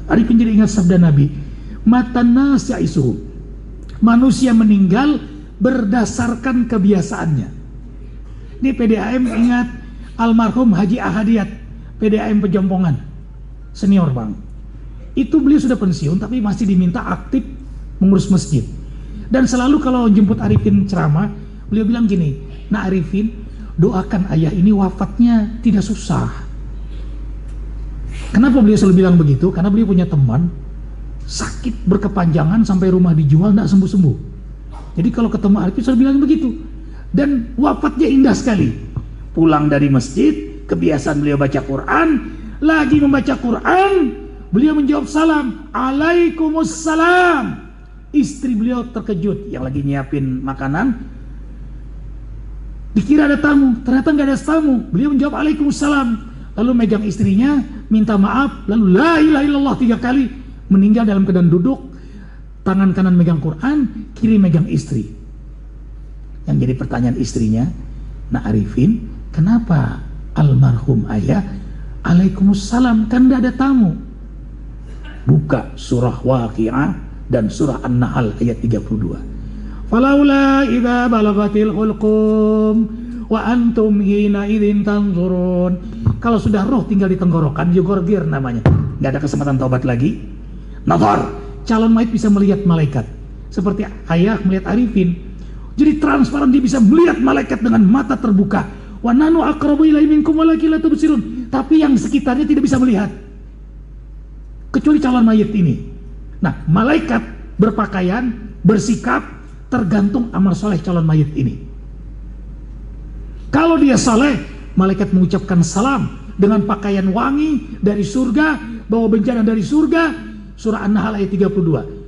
Arifin jadi ingat sabda Nabi, matan nas ya'isuhum, manusia meninggal berdasarkan kebiasaannya. Ini PDAM ingat almarhum Haji Ahadiyat, PDAM Pejompongan, senior bang. Itu beliau sudah pensiun tapi masih diminta aktif mengurus masjid. Dan selalu kalau jemput Arifin ceramah, beliau bilang gini, nah Arifin, doakan ayah ini wafatnya tidak susah. Kenapa beliau selalu bilang begitu? Karena beliau punya teman sakit berkepanjangan sampai rumah dijual tidak sembuh-sembuh. Jadi kalau ketemu Arifin selalu bilang begitu. Dan wafatnya indah sekali. Pulang dari masjid, kebiasaan beliau baca Quran, lagi membaca Quran, beliau menjawab salam, Alaikumussalam. Istri beliau terkejut yang lagi nyiapin makanan, dikira ada tamu, ternyata nggak ada tamu. Beliau menjawab Waalaikumsalam, lalu megang istrinya, minta maaf, lalu la ilaha illallah 3 kali, meninggal dalam keadaan duduk, tangan kanan megang Quran, kiri megang istri. Yang jadi pertanyaan istrinya, nah Arifin, kenapa almarhum ayah Waalaikumsalam, kan nggak ada tamu? Buka surah Waqiah dan surah An-Nahl ayat 32. Falaula idza balagatil hulqum wa antum hina idzin tanzurun. Kalau sudah roh tinggal di tenggorokan, yugorgir namanya, nggak ada kesempatan taubat lagi. Nazar, calon mayit bisa melihat malaikat seperti ayah melihat Arifin. Jadi transparan, dia bisa melihat malaikat dengan mata terbuka. Wa nanu aqrabu ilaihi minkum walakin la tubsirun. Tapi yang sekitarnya tidak bisa melihat, kecuali calon mayit ini. Nah, malaikat berpakaian, bersikap, tergantung amal soleh calon mayit ini. Kalau dia soleh, malaikat mengucapkan salam dengan pakaian wangi dari surga, bawa bencana dari surga. Surah An-Nahl ayat 32.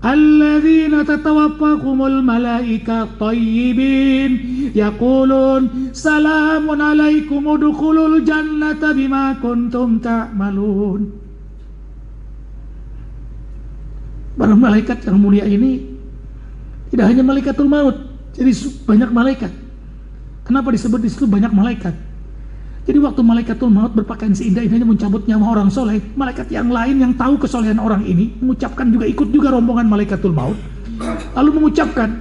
Alladzina tatawaffakumul malaika thayyibin yaqulun salamun alaikum udkhulul jannata bima kuntum ta'malun. Para malaikat yang mulia ini tidak hanya malaikatul maut, jadi banyak malaikat. Kenapa disebut di situ banyak malaikat? Jadi waktu malaikatul maut berpakaian seindah-indahnya mencabut nyawa orang soleh, malaikat yang lain yang tahu kesolehan orang ini mengucapkan juga, ikut juga rombongan malaikatul maut, lalu mengucapkan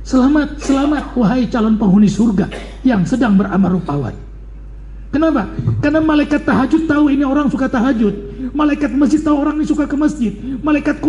selamat, selamat wahai calon penghuni surga yang sedang beramal rupawan. Kenapa? Karena malaikat tahajud tahu ini orang suka tahajud, malaikat masjid tahu orang ini suka ke masjid, malaikat